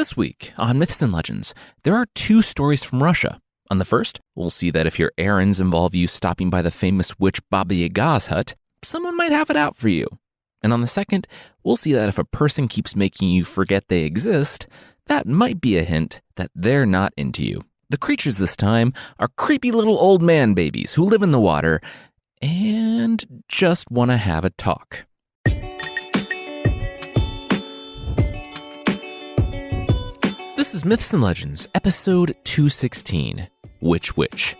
This week on Myths and Legends, there are two stories from Russia. On the first, we'll see that if your errands involve you stopping by the famous witch Baba Yaga's hut, someone might have it out for you. And on the second, we'll see that if a person keeps making you forget they exist, that might be a hint that they're not into you. The creatures this time are creepy little old man babies who live in the water and just want to have a talk. This is Myths and Legends, episode 216, Witch Witch.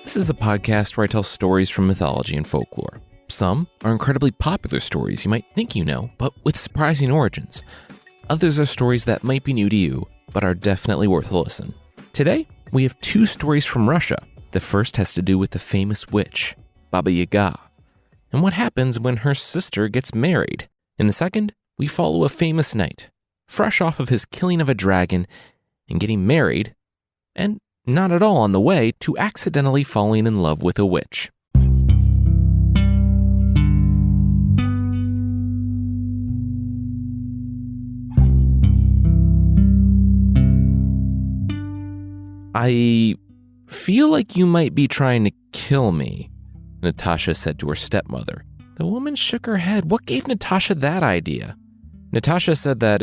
This is a podcast where I tell stories from mythology and folklore. Some are incredibly popular stories you might think you know, but with surprising origins. Others are stories that might be new to you, but are definitely worth a listen. Today, we have two stories from Russia. The first has to do with the famous witch, Baba Yaga, and what happens when her sister gets married. In the second, we follow a famous knight, fresh off of his killing of a dragon and getting married, and not at all on the way to accidentally falling in love with a witch. I feel like you might be trying to kill me, Natasha said to her stepmother. The woman shook her head. What gave Natasha that idea? Natasha said that,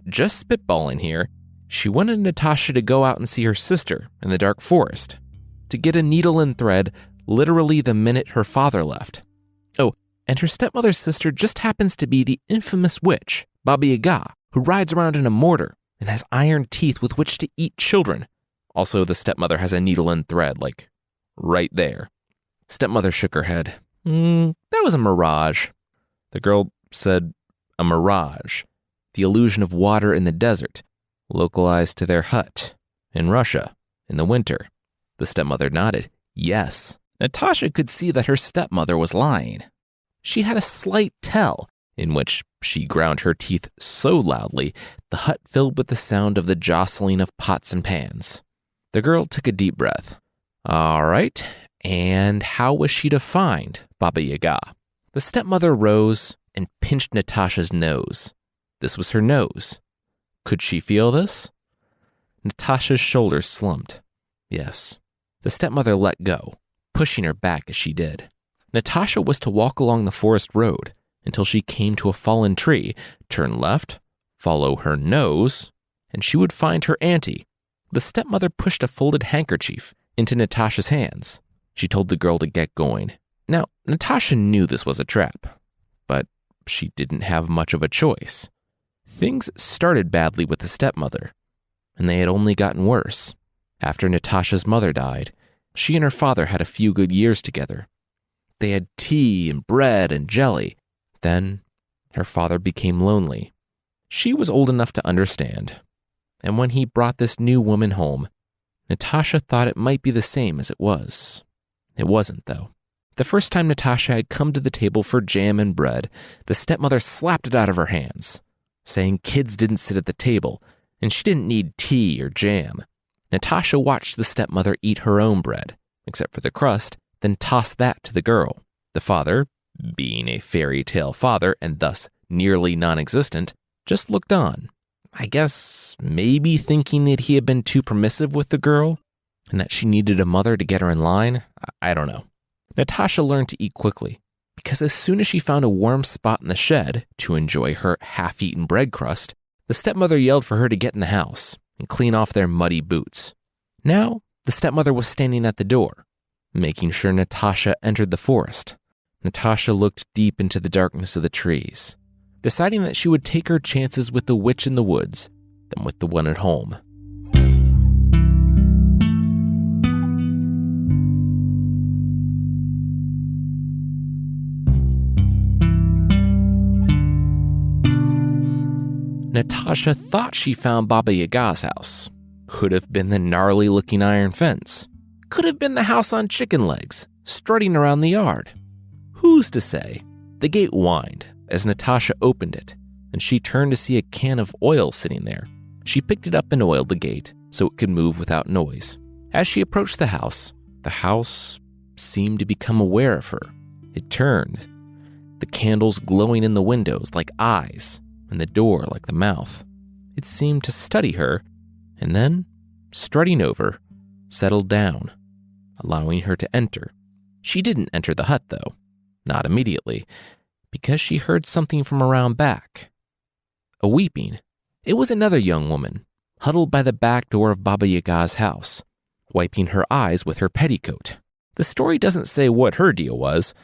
just spitballing here, she wanted Natasha to go out and see her sister in the dark forest, to get a needle and thread literally the minute her father left. Oh, and her stepmother's sister just happens to be the infamous witch, Baba Yaga, who rides around in a mortar and has iron teeth with which to eat children. Also, the stepmother has a needle and thread, like, right there. Stepmother shook her head. That was a mirage. The girl said, a mirage. The illusion of water in the desert, localized to their hut, in Russia, in the winter. The stepmother nodded. Yes. Natasha could see that her stepmother was lying. She had a slight tell, in which she ground her teeth so loudly, the hut filled with the sound of the jostling of pots and pans. The girl took a deep breath. All right, and how was she to find Baba Yaga? The stepmother rose and pinched Natasha's nose. This was her nose. Could she feel this? Natasha's shoulders slumped. Yes. The stepmother let go, pushing her back as she did. Natasha was to walk along the forest road until she came to a fallen tree, turn left, follow her nose, and she would find her auntie. The stepmother pushed a folded handkerchief into Natasha's hands. She told the girl to get going. Now, Natasha knew this was a trap, but she didn't have much of a choice. Things started badly with the stepmother, and they had only gotten worse. After Natasha's mother died, she and her father had a few good years together. They had tea and bread and jelly. Then, her father became lonely. She was old enough to understand. And when he brought this new woman home, Natasha thought it might be the same as it was. It wasn't, though. The first time Natasha had come to the table for jam and bread, the stepmother slapped it out of her hands, saying kids didn't sit at the table, and she didn't need tea or jam. Natasha watched the stepmother eat her own bread, except for the crust, then tossed that to the girl. The father, being a fairy tale father and thus nearly non-existent, just looked on. I guess maybe thinking that he had been too permissive with the girl and that she needed a mother to get her in line. I don't know. Natasha learned to eat quickly because as soon as she found a warm spot in the shed to enjoy her half-eaten bread crust, the stepmother yelled for her to get in the house and clean off their muddy boots. Now, the stepmother was standing at the door, making sure Natasha entered the forest. Natasha looked deep into the darkness of the trees, deciding that she would take her chances with the witch in the woods than with the one at home. Natasha thought she found Baba Yaga's house. Could have been the gnarly-looking iron fence. Could have been the house on chicken legs, strutting around the yard. Who's to say? The gate whined as Natasha opened it, and she turned to see a can of oil sitting there. She picked it up and oiled the gate so it could move without noise. As she approached the house seemed to become aware of her. It turned, the candles glowing in the windows like eyes, and the door like the mouth. It seemed to study her, and then, strutting over, settled down, allowing her to enter. She didn't enter the hut, though, not immediately, because she heard something from around back. A weeping. It was another young woman, huddled by the back door of Baba Yaga's house, wiping her eyes with her petticoat. The story doesn't say what her deal was,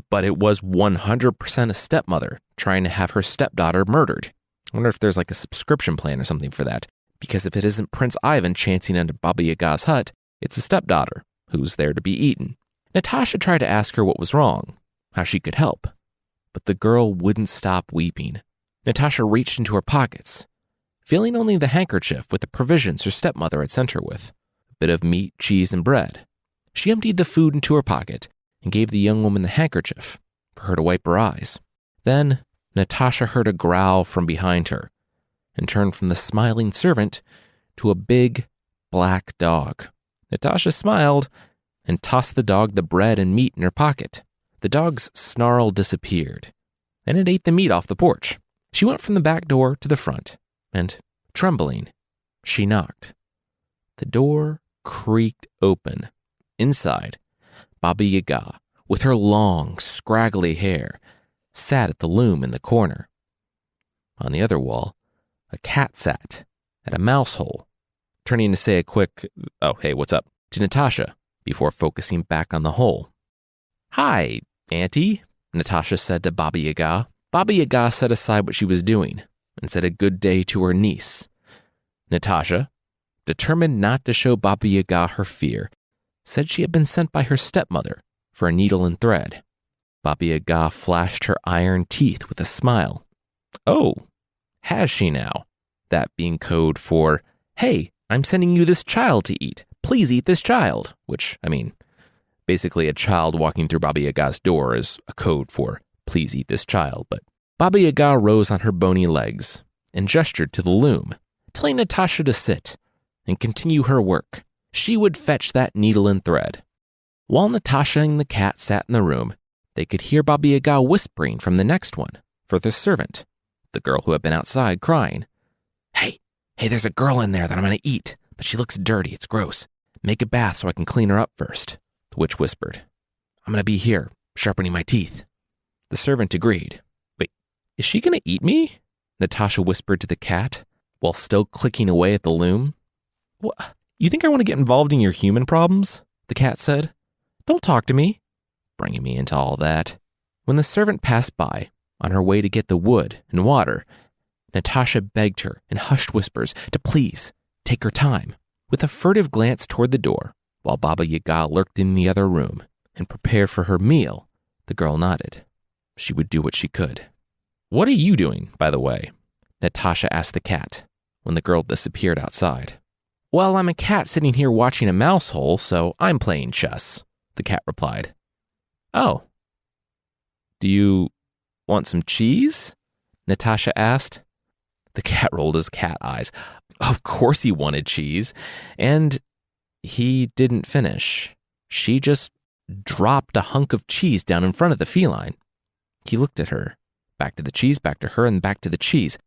but it was 100% a stepmother trying to have her stepdaughter murdered. I wonder if there's like a subscription plan or something for that, because if it isn't Prince Ivan chancing into Baba Yaga's hut, it's a stepdaughter who's there to be eaten. Natasha tried to ask her what was wrong, how she could help, but the girl wouldn't stop weeping. Natasha reached into her pockets, feeling only the handkerchief with the provisions her stepmother had sent her with, a bit of meat, cheese, and bread. She emptied the food into her pocket and gave the young woman the handkerchief for her to wipe her eyes. Then Natasha heard a growl from behind her and turned from the smiling servant to a big black dog. Natasha smiled and tossed the dog the bread and meat in her pocket. The dog's snarl disappeared, and it ate the meat off the porch. She went from the back door to the front, and, trembling, she knocked. The door creaked open. Inside, Baba Yaga, with her long, scraggly hair, sat at the loom in the corner. On the other wall, a cat sat at a mouse hole, turning to say a quick, "Oh, hey, what's up?" to Natasha before focusing back on the hole. "Hi, Auntie," Natasha said to Baba Yaga. Baba Yaga set aside what she was doing and said a good day to her niece. Natasha, determined not to show Baba Yaga her fear, said she had been sent by her stepmother for a needle and thread. Baba Yaga flashed her iron teeth with a smile. "Oh, has she now?" That being code for, "Hey, I'm sending you this child to eat. Please eat this child." Which, basically a child walking through Baba Yaga's door is a code for, "Please eat this child." But Baba Yaga rose on her bony legs and gestured to the loom, telling Natasha to sit and continue her work. She would fetch that needle and thread. While Natasha and the cat sat in the room, they could hear Baba Yaga whispering from the next one for the servant, the girl who had been outside crying. Hey, there's a girl in there that I'm going to eat, but she looks dirty. It's gross. Make a bath so I can clean her up first," the witch whispered. "I'm going to be here, sharpening my teeth." The servant agreed. "Wait, is she going to eat me?" Natasha whispered to the cat, while still clicking away at the loom. "What? You think I want to get involved in your human problems?" the cat said. "Don't talk to me," bringing me into all that. When the servant passed by, on her way to get the wood and water, Natasha begged her in hushed whispers to please take her time. With a furtive glance toward the door, while Baba Yaga lurked in the other room and prepared for her meal, the girl nodded. She would do what she could. "What are you doing, by the way?" Natasha asked the cat when the girl disappeared outside. "Well, I'm a cat sitting here watching a mouse hole, so I'm playing chess," the cat replied. "Oh. Do you want some cheese?" Natasha asked. The cat rolled his cat eyes. Of course he wanted cheese. And he didn't finish. She just dropped a hunk of cheese down in front of the feline. He looked at her, back to the cheese, back to her, and back to the cheese.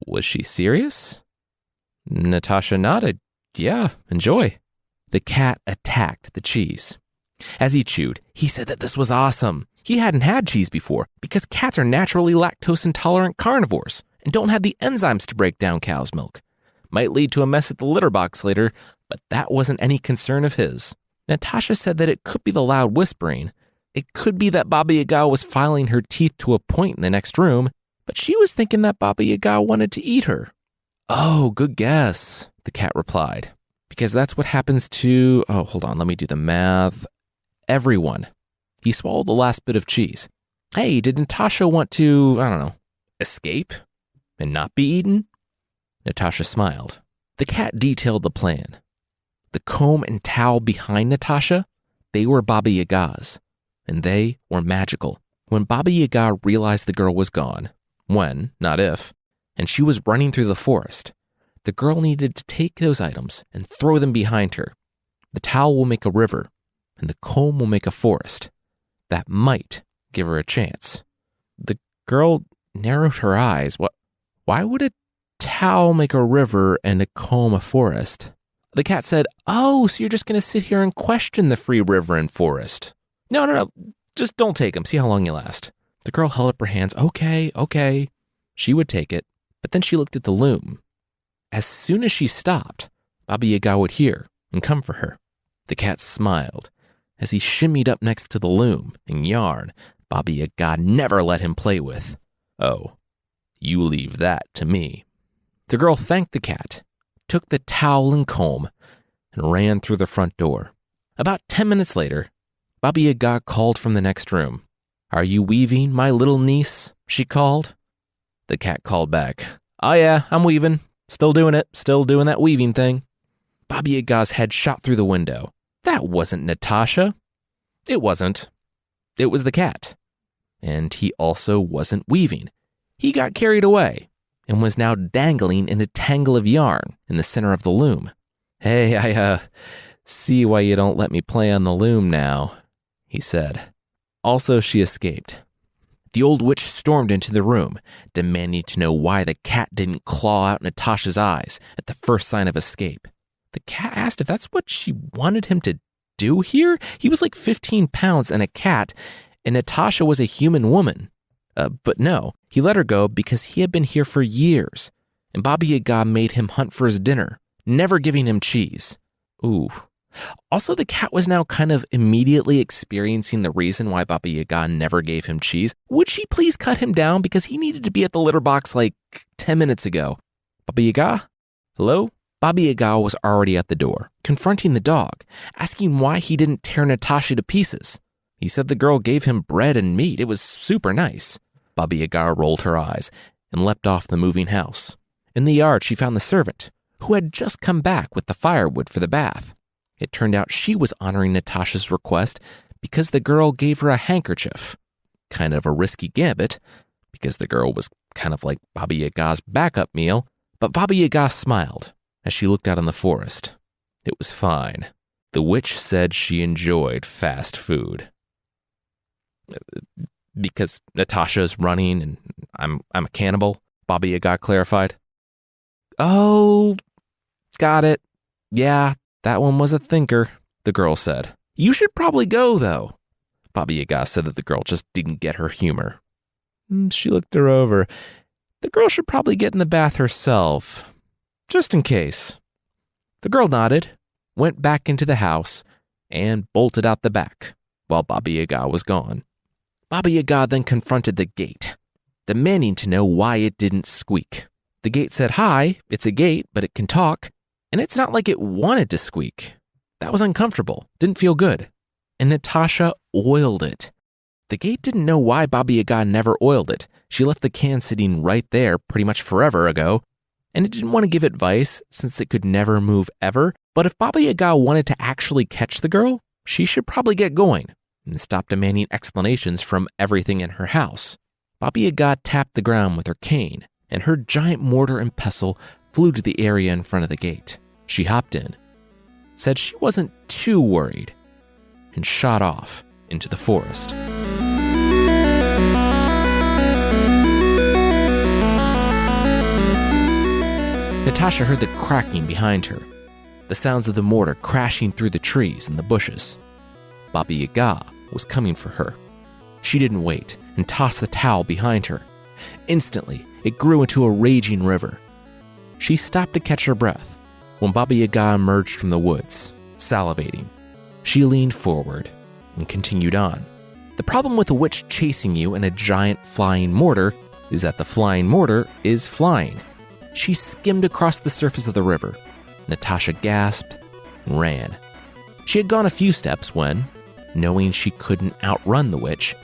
Was she serious? Natasha nodded. "Yeah, enjoy." The cat attacked the cheese. As he chewed, he said that this was awesome. He hadn't had cheese before because cats are naturally lactose-intolerant carnivores and don't have the enzymes to break down cow's milk. Might lead to a mess at the litter box later, but that wasn't any concern of his. Natasha said that it could be the loud whispering. It could be that Baba Yaga was filing her teeth to a point in the next room, but she was thinking that Baba Yaga wanted to eat her. "Oh, good guess," the cat replied. "Because that's what happens to, hold on, let me do the math. Everyone." He swallowed the last bit of cheese. "Hey, did Natasha want to, escape and not be eaten?" Natasha smiled. The cat detailed the plan. The comb and towel behind Natasha, they were Baba Yaga's, and they were magical. When Baba Yaga realized the girl was gone, when, not if, and she was running through the forest, the girl needed to take those items and throw them behind her. The towel will make a river, and the comb will make a forest. That might give her a chance. The girl narrowed her eyes. Why would a towel make a river and a comb a forest? The cat said, "Oh, so you're just going to sit here and question the free river and forest? No. Just don't take them. See how long you last." The girl held up her hands. Okay. She would take it, but then she looked at the loom. As soon as she stopped, Baba Yaga would hear and come for her. The cat smiled. As he shimmied up next to the loom and yarn Baba Yaga never let him play with. "Oh, you leave that to me." The girl thanked the cat, took the towel and comb, and ran through the front door. About 10 minutes later, Baba Yaga called from the next room. "Are you weaving, my little niece?" she called. The cat called back, "Oh yeah, I'm weaving. Still doing it. Still doing that weaving thing." Baba Yaga's head shot through the window. That wasn't Natasha. It wasn't. It was the cat. And he also wasn't weaving. He got carried away and was now dangling in a tangle of yarn in the center of the loom. "Hey, I see why you don't let me play on the loom now," he said. Also, she escaped. The old witch stormed into the room, demanding to know why the cat didn't claw out Natasha's eyes at the first sign of escape. The cat asked if that's what she wanted him to do here. He was like 15 pounds and a cat, and Natasha was a human woman. But no, he let her go because he had been here for years, and Baba Yaga made him hunt for his dinner, never giving him cheese. Ooh. Also, the cat was now kind of immediately experiencing the reason why Baba Yaga never gave him cheese. Would she please cut him down because he needed to be at the litter box like 10 minutes ago? "Baba Yaga? Hello?" Baba Yaga was already at the door, confronting the dog, asking why he didn't tear Natasha to pieces. He said the girl gave him bread and meat. It was super nice. Baba Yaga rolled her eyes and leapt off the moving house. In the yard, she found the servant, who had just come back with the firewood for the bath. It turned out she was honoring Natasha's request because the girl gave her a handkerchief. Kind of a risky gambit, because the girl was kind of like Baba Yaga's backup meal, but Baba Yaga smiled as she looked out on the forest. It was fine. The witch said she enjoyed fast food. "Because Natasha's running and I'm a cannibal," Baba Yaga clarified. "Oh, got it. Yeah, that one was a thinker," the girl said. "You should probably go, though." Baba Yaga said that the girl just didn't get her humor. She looked her over. The girl should probably get in the bath herself, just in case. The girl nodded, went back into the house, and bolted out the back while Baba Yaga was gone. Baba Yaga then confronted the gate, demanding to know why it didn't squeak. The gate said, "Hi, it's a gate, but it can talk." And it's not like it wanted to squeak. That was uncomfortable, didn't feel good. And Natasha oiled it. The gate didn't know why Baba Yaga never oiled it. She left the can sitting right there pretty much forever ago, and it didn't want to give advice since it could never move ever. But if Baba Yaga wanted to actually catch the girl, she should probably get going and stop demanding explanations from everything in her house. Baba Yaga tapped the ground with her cane, and her giant mortar and pestle flew to the area in front of the gate. She hopped in, said she wasn't too worried, and shot off into the forest. Natasha heard the cracking behind her, the sounds of the mortar crashing through the trees and the bushes. Baba Yaga was coming for her. She didn't wait and tossed the towel behind her. Instantly, it grew into a raging river. She stopped to catch her breath when Baba Yaga emerged from the woods, salivating. She leaned forward and continued on. The problem with a witch chasing you in a giant flying mortar is that the flying mortar is flying. She skimmed across the surface of the river. Natasha gasped and ran. She had gone a few steps when, knowing she couldn't outrun the witch,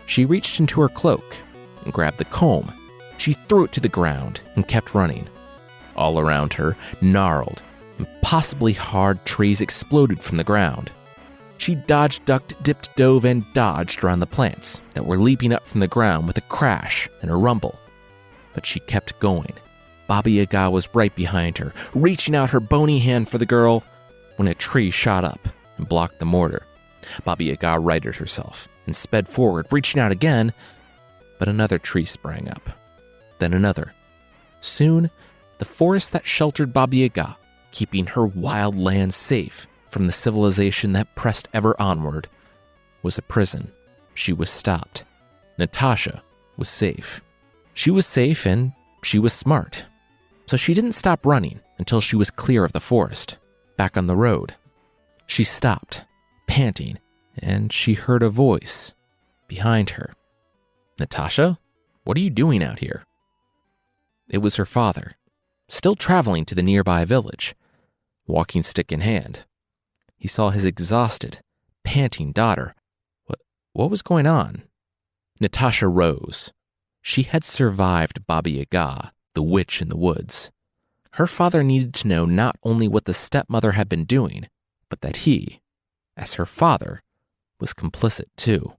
she reached into her cloak and grabbed the comb. She threw it to the ground and kept running. All around her, gnarled, impossibly hard trees exploded from the ground. She dodged, ducked, dipped, dove, and dodged around the plants that were leaping up from the ground with a crash and a rumble. But she kept going. Baba Yaga was right behind her, reaching out her bony hand for the girl, when a tree shot up and blocked the mortar. Baba Yaga righted herself and sped forward, reaching out again, But another tree sprang up, then another. Soon, the forest that sheltered Baba Yaga, keeping her wild land safe from the civilization that pressed ever onward, was a prison. She was stopped. Natasha was safe. She was safe and she was smart. So she didn't stop running until she was clear of the forest, back on the road. She stopped, panting, and she heard a voice behind her. "Natasha, what are you doing out here?" It was her father, still traveling to the nearby village, walking stick in hand. He saw his exhausted, panting daughter. What was going on? Natasha rose. She had survived Baba Yaga, the witch in the woods. Her father needed to know not only what the stepmother had been doing, but that he, as her father, was complicit too.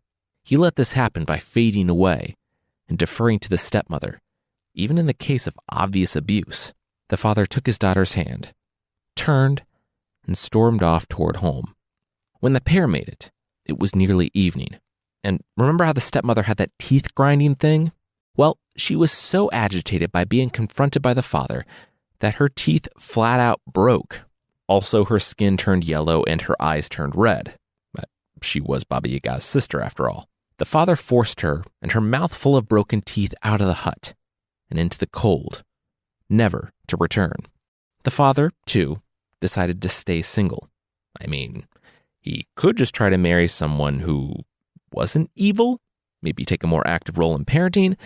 He let this happen by fading away and deferring to the stepmother, even in the case of obvious abuse. The father took his daughter's hand, turned, and stormed off toward home. When the pair made it, it was nearly evening. And remember how the stepmother had that teeth-grinding thing? Well, she was so agitated by being confronted by the father that her teeth flat out broke. Also, her skin turned yellow and her eyes turned red. But she was Baba Yaga's sister, after all. The father forced her and her mouth full of broken teeth out of the hut and into the cold, never to return. The father, too, decided to stay single. I mean, he could just try to marry someone who wasn't evil, maybe take a more active role in parenting.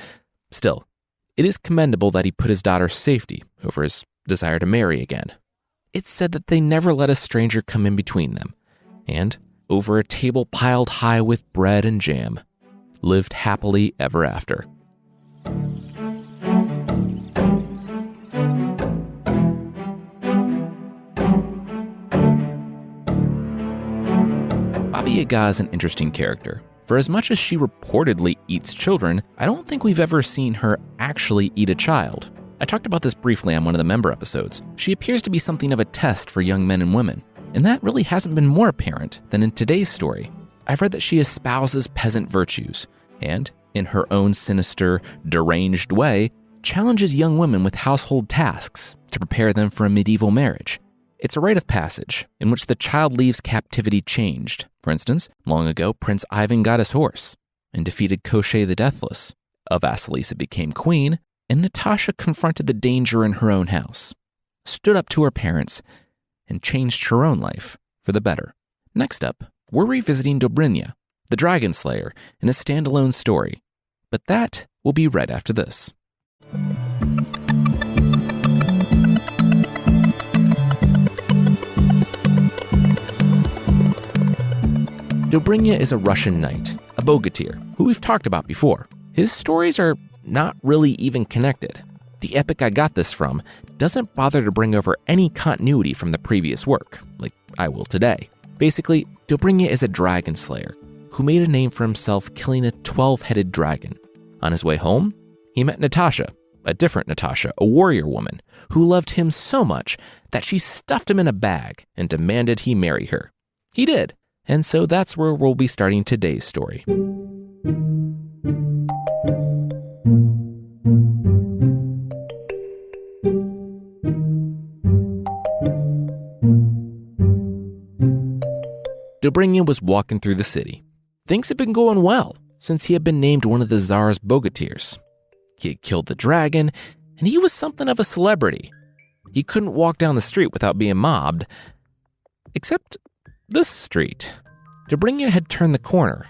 Still, it is commendable that he put his daughter's safety over his desire to marry again. It's said that they never let a stranger come in between them, and, over a table piled high with bread and jam, lived happily ever after. Baba Yaga is an interesting character. For as much as she reportedly eats children, I don't think we've ever seen her actually eat a child. I talked about this briefly on one of the member episodes. She appears to be something of a test for young men and women, and that really hasn't been more apparent than in today's story. I've read that she espouses peasant virtues, and, in her own sinister, deranged way, challenges young women with household tasks to prepare them for a medieval marriage. It's a rite of passage in which the child leaves captivity changed. For instance, long ago, Prince Ivan got his horse and defeated Koschei the Deathless. Vasilisa became queen, and Natasha confronted the danger in her own house, stood up to her parents, and changed her own life for the better. Next up, we're revisiting Dobrynya, the dragon slayer, in a standalone story. But that will be right after this. Dobrynya is a Russian knight, a bogatyr, who we've talked about before. His stories are not really even connected. The epic I got this from doesn't bother to bring over any continuity from the previous work, like I will today. Basically, Dobrynya is a dragon slayer who made a name for himself killing a 12-headed dragon. On his way home, he met Natasha, a different Natasha, a warrior woman, who loved him so much that she stuffed him in a bag and demanded he marry her. He did. And so that's where we'll be starting today's story. Dobrynya was walking through the city. Things had been going well since he had been named one of the Tsar's bogatyrs. He had killed the dragon, and he was something of a celebrity. He couldn't walk down the street without being mobbed, except this street. Dobrynya had turned the corner,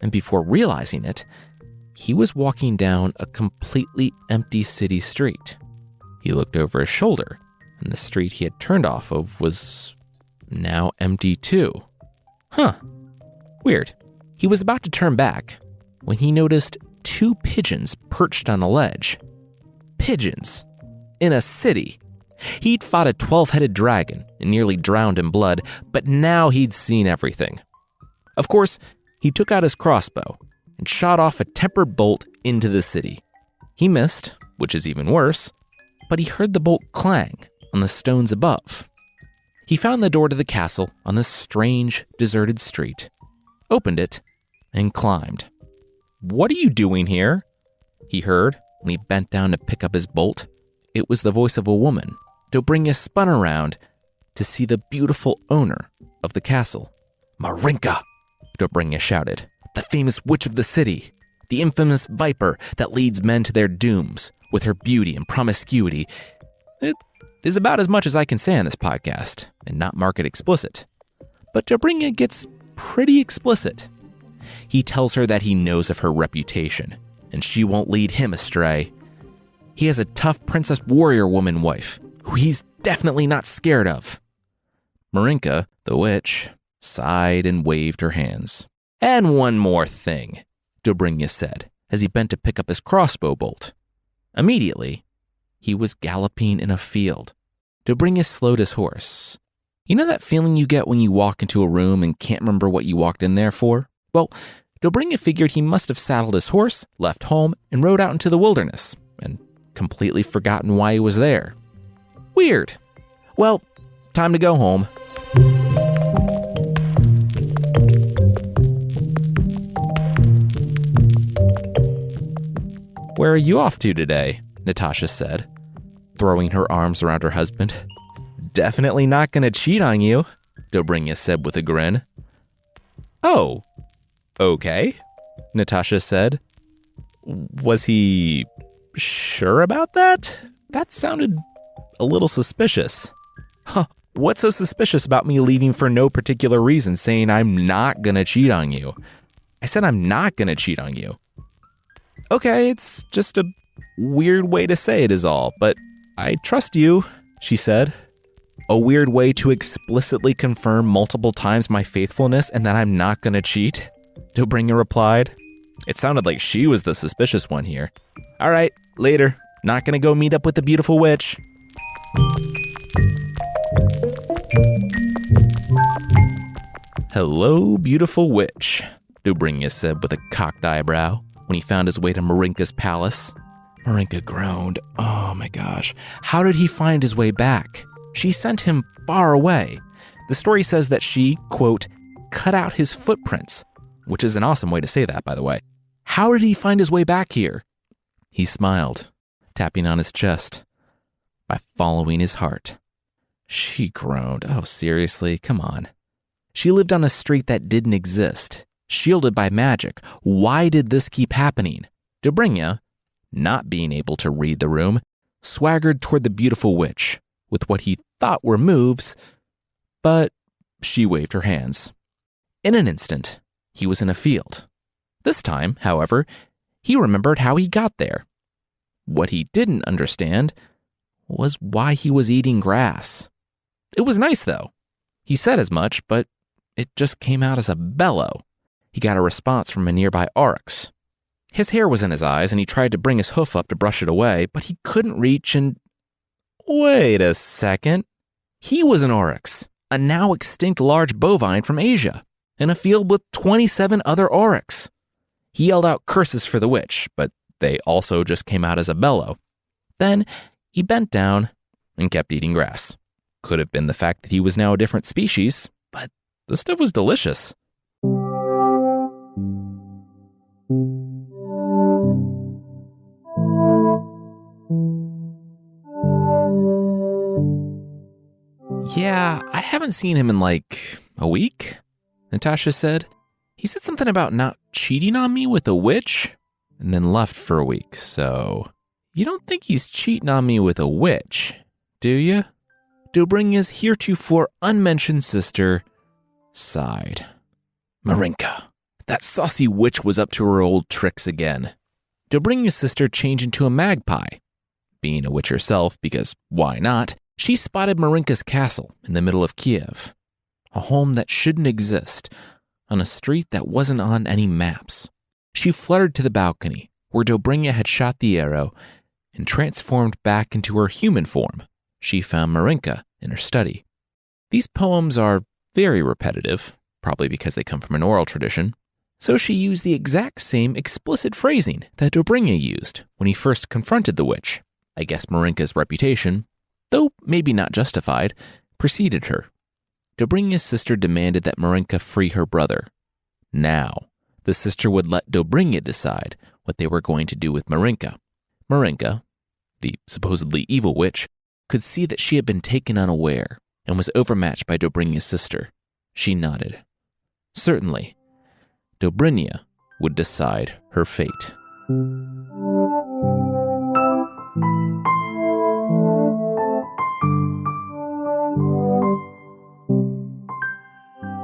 and before realizing it, he was walking down a completely empty city street. He looked over his shoulder, and the street he had turned off of was now empty too. Weird. He was about to turn back when he noticed 2 pigeons perched on a ledge. Pigeons. In a city. He'd fought a 12-headed dragon and nearly drowned in blood, but now he'd seen everything. Of course, he took out his crossbow and shot off a tempered bolt into the city. He missed, which is even worse, but he heard the bolt clang on the stones above. He found the door to the castle on this strange, deserted street, opened it, and climbed. What are you doing here?" he heard when he bent down to pick up his bolt. It was the voice of a woman. Dobrynya spun around to see the beautiful owner of the castle. "Marinka!" Dobrynya shouted. "The famous witch of the city, the infamous viper that leads men to their dooms with her beauty and promiscuity." It is about as much as I can say on this podcast and not mark it explicit. But Dobrynya gets pretty explicit. He tells her that he knows of her reputation and she won't lead him astray. He has a tough princess warrior woman wife who he's definitely not scared of. Marinka, the witch, sighed and waved her hands. "And one more thing," Dobrynya said as he bent to pick up his crossbow bolt. Immediately, he was galloping in a field. Dobrynya slowed his horse. You know that feeling you get when you walk into a room and can't remember what you walked in there for? Well, Dobrynya figured he must have saddled his horse, left home, and rode out into the wilderness, and completely forgotten why he was there. Weird. Well, time to go home. "Where are you off to today?" Natasha said, throwing her arms around her husband. "Definitely not going to cheat on you," Dobrynya said with a grin. "Oh, okay," Natasha said. Was he sure about that? That sounded a little suspicious. Huh, what's so suspicious about me leaving for no particular reason, saying I'm not going to cheat on you? I said I'm not going to cheat on you. Okay, it's just a weird way to say it is all, but I trust you, she said. A weird way to explicitly confirm multiple times my faithfulness and that I'm not going to cheat, Dobrynya replied. It sounded like she was the suspicious one here. All right, later. Not going to go meet up with the beautiful witch. Hello, beautiful witch, Dobrynya said with a cocked eyebrow when he found his way to Marinka's palace. Marinka groaned. Oh my gosh. How did he find his way back? She sent him far away. The story says that she, quote, cut out his footprints, which is an awesome way to say that, by the way. How did he find his way back here? He smiled, tapping on his chest, by following his heart. She groaned. Oh, seriously? Come on. She lived on a street that didn't exist, shielded by magic. Why did this keep happening? Dobrynya, not being able to read the room, swaggered toward the beautiful witch with what he thought were moves, but she waved her hands. In an instant, he was in a field. This time, however, he remembered how he got there. What he didn't understand was why he was eating grass. It was nice, though. He said as much, but it just came out as a bellow. He got a response from a nearby oryx. His hair was in his eyes, and he tried to bring his hoof up to brush it away, but he couldn't reach and... Wait a second. He was an oryx, a now extinct large bovine from Asia, in a field with 27 other oryx. He yelled out curses for the witch, but they also just came out as a bellow. Then he bent down and kept eating grass. Could have been the fact that he was now a different species, but the stuff was delicious. Yeah, I haven't seen him in like a week, Natasha said. He said something about not cheating on me with a witch and then left for a week, so you don't think he's cheating on me with a witch, do you? Dobrynya's heretofore unmentioned sister sighed. Marinka, that saucy witch was up to her old tricks again. Dobrynya's sister changed into a magpie. Being a witch herself, because why not, she spotted Marinka's castle in the middle of Kiev, a home that shouldn't exist, on a street that wasn't on any maps. She fluttered to the balcony where Dobrynya had shot the arrow and transformed back into her human form. She found Marinka in her study. These poems are very repetitive, probably because they come from an oral tradition, so she used the exact same explicit phrasing that Dobrynya used when he first confronted the witch. I guess Marinka's reputation, though maybe not justified, preceded her. Dobrynya's sister demanded that Marinka free her brother. Now, The sister would let Dobrynya decide what they were going to do with Marinka. Marinka, the supposedly evil witch, could see that she had been taken unaware and was overmatched by Dobrynya's sister. She nodded. Certainly, Dobrynya would decide her fate.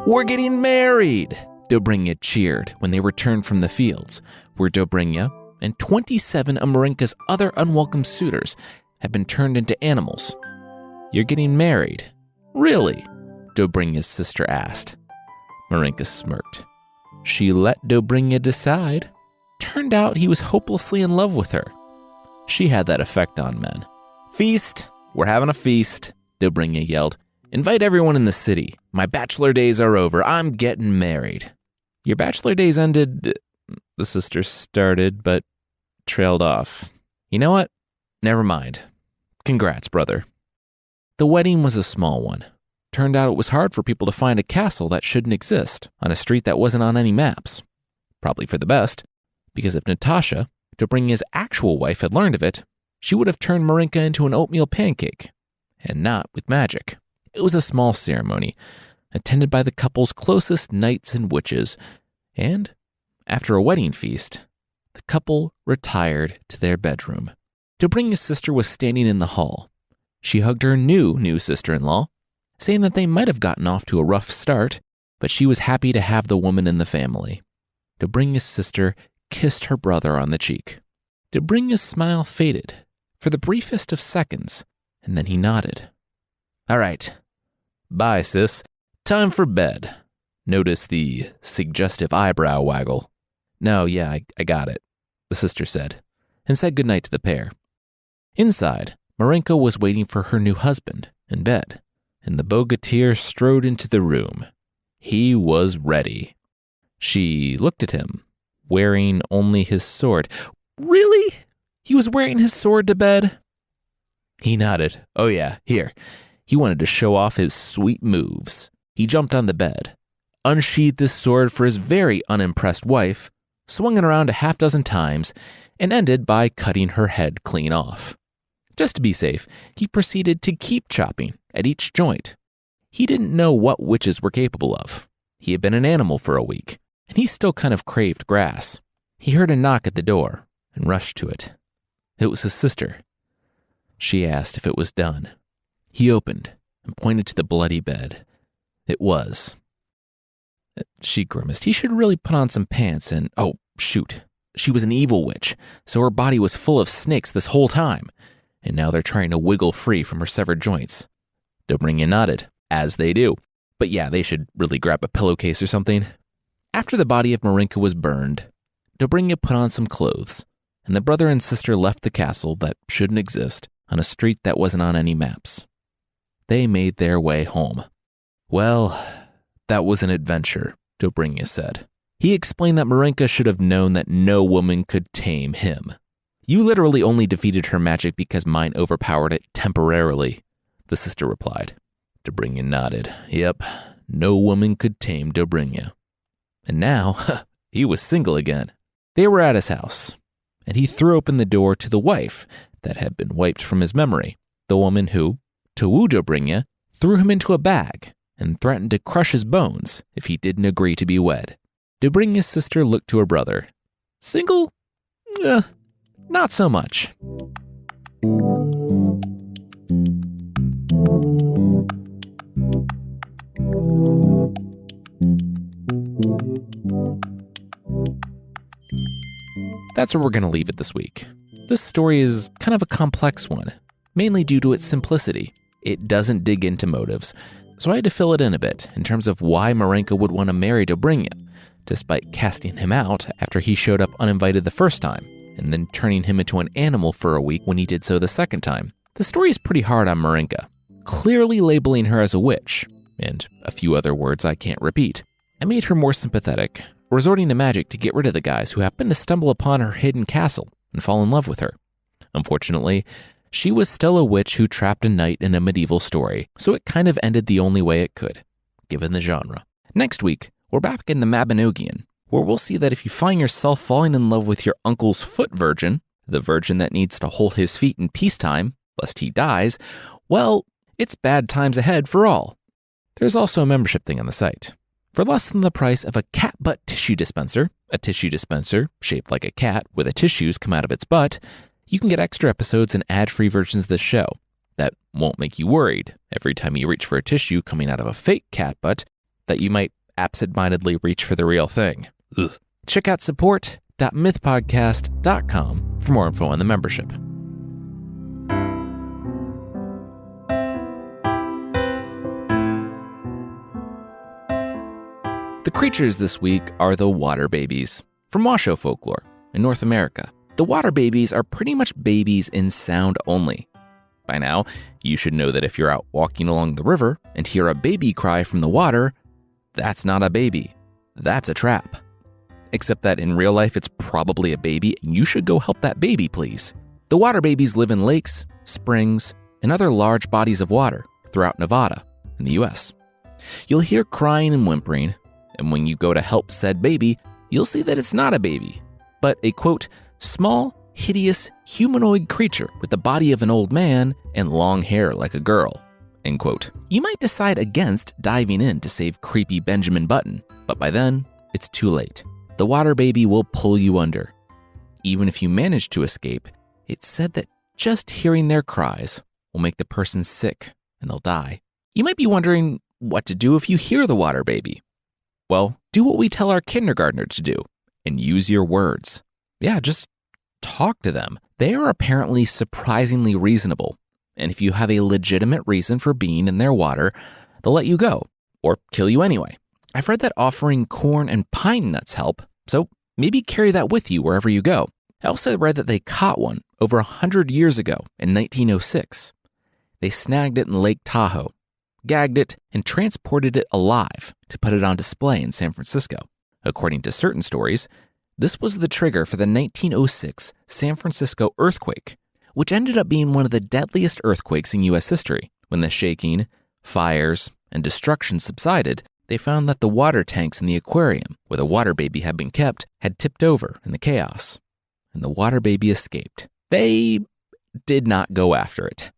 "We're getting married!" Dobrynya cheered when they returned from the fields, where Dobrynya and 27 of Marinka's other unwelcome suitors had been turned into animals. "You're getting married? Really?" Dobrynya's sister asked. Marinka smirked. She let Dobrynya decide. Turned out he was hopelessly in love with her. She had that effect on men. "Feast! We're having a feast," Dobrynya yelled. "Invite everyone in the city. My bachelor days are over. I'm getting married." "Your bachelor days ended," the sister started, but trailed off. "You know what? Never mind. Congrats, brother." The wedding was a small one. Turned out it was hard for people to find a castle that shouldn't exist on a street that wasn't on any maps. Probably for the best, because if Natasha, Dobrynya's actual wife, had learned of it, she would have turned Marinka into an oatmeal pancake, and not with magic. It was a small ceremony, attended by the couple's closest knights and witches, and, after a wedding feast, the couple retired to their bedroom. Dobrynya's sister was standing in the hall. She hugged her new sister-in-law, saying that they might have gotten off to a rough start, but she was happy to have the woman in the family. Dobrynya's sister kissed her brother on the cheek. Dobrynya's smile faded for the briefest of seconds, and then he nodded. "All right. Bye, sis. Time for bed." Notice the suggestive eyebrow waggle. "No, yeah, I got it," the sister said, and said goodnight to the pair. Inside, Marinka was waiting for her new husband in bed, and the bogatyr strode into the room. He was ready. She looked at him, wearing only his sword. "Really? He was wearing his sword to bed?" He nodded. "Oh yeah, here." He wanted to show off his sweet moves. He jumped on the bed, unsheathed his sword for his very unimpressed wife, swung it around a half-dozen times, and ended by cutting her head clean off. Just to be safe, he proceeded to keep chopping at each joint. He didn't know what witches were capable of. He had been an animal for a week, and he still kind of craved grass. He heard a knock at the door and rushed to it. It was his sister. She asked if it was done. He opened and pointed to the bloody bed. It was. She grimaced. He should really put on some pants and, oh, shoot. She was an evil witch, so her body was full of snakes this whole time, and now they're trying to wiggle free from her severed joints. Dobrynya nodded, as they do. But yeah, they should really grab a pillowcase or something. After the body of Marinka was burned, Dobrynya put on some clothes, and the brother and sister left the castle that shouldn't exist on a street that wasn't on any maps. They made their way home. Well, that was an adventure, Dobrynya said. He explained that Marinka should have known that no woman could tame him. You literally only defeated her magic because mine overpowered it temporarily, the sister replied. Dobrynya nodded. Yep, no woman could tame Dobrynya. And now, he was single again. They were at his house, and he threw open the door to the wife that had been wiped from his memory, the woman who, to woo Dobrynya, threw him into a bag and threatened to crush his bones if he didn't agree to be wed. Dobrynya's sister looked to her brother. Single? Not so much. That's where we're going to leave it this week. This story is kind of a complex one, mainly due to its simplicity. It doesn't dig into motives, so I had to fill it in a bit in terms of why Marinka would want to marry Dobrynya, despite casting him out after he showed up uninvited the first time, and then turning him into an animal for a week when he did so the second time. The story is pretty hard on Marinka, clearly labeling her as a witch, and a few other words I can't repeat. I made her more sympathetic, resorting to magic to get rid of the guys who happened to stumble upon her hidden castle and fall in love with her. Unfortunately, she was still a witch who trapped a knight in a medieval story, so it kind of ended the only way it could, given the genre. Next week, we're back in the Mabinogian, where we'll see that if you find yourself falling in love with your uncle's foot virgin, the virgin that needs to hold his feet in peacetime, lest he dies, well, it's bad times ahead for all. There's also a membership thing on the site. For less than the price of a cat butt tissue dispenser, a tissue dispenser shaped like a cat with the tissues come out of its butt, you can get extra episodes and ad-free versions of this show that won't make you worried every time you reach for a tissue coming out of a fake cat butt that you might absent-mindedly reach for the real thing. Ugh. Check out support.mythpodcast.com for more info on the membership. The creatures this week are the water babies from Washoe folklore in North America. The water babies are pretty much babies in sound only. By now, you should know that if you're out walking along the river and hear a baby cry from the water, that's not a baby. That's a trap. Except that in real life, it's probably a baby, and you should go help that baby, please. The water babies live in lakes, springs, and other large bodies of water throughout Nevada in the US. You'll hear crying and whimpering, and when you go to help said baby, you'll see that it's not a baby, but a, quote, small, hideous, humanoid creature with the body of an old man and long hair like a girl, end quote. You might decide against diving in to save creepy Benjamin Button, but by then, it's too late. The water baby will pull you under. Even if you manage to escape, it's said that just hearing their cries will make the person sick and they'll die. You might be wondering what to do if you hear the water baby. Well, do what we tell our kindergartner to do and use your words. Yeah, just talk to them. They are apparently surprisingly reasonable, and if you have a legitimate reason for being in their water, they'll let you go or kill you anyway. I've read that offering corn and pine nuts help, so maybe carry that with you wherever you go. I also read that they caught one over 100 years ago in 1906. They snagged it in Lake Tahoe, gagged it, and transported it alive to put it on display in San Francisco. According to certain stories, this was the trigger for the 1906 San Francisco earthquake, which ended up being one of the deadliest earthquakes in U.S. history. When the shaking, fires, and destruction subsided, they found that the water tanks in the aquarium where the water baby had been kept had tipped over in the chaos, and the water baby escaped. They did not go after it.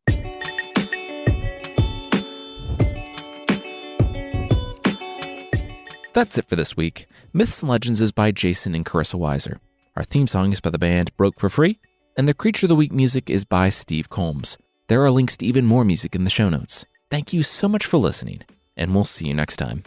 That's it for this week. Myths and Legends is by Jason and Carissa Weiser. Our theme song is by the band Broke for Free, and the Creature of the Week music is by Steve Combs. There are links to even more music in the show notes. Thank you so much for listening, and we'll see you next time.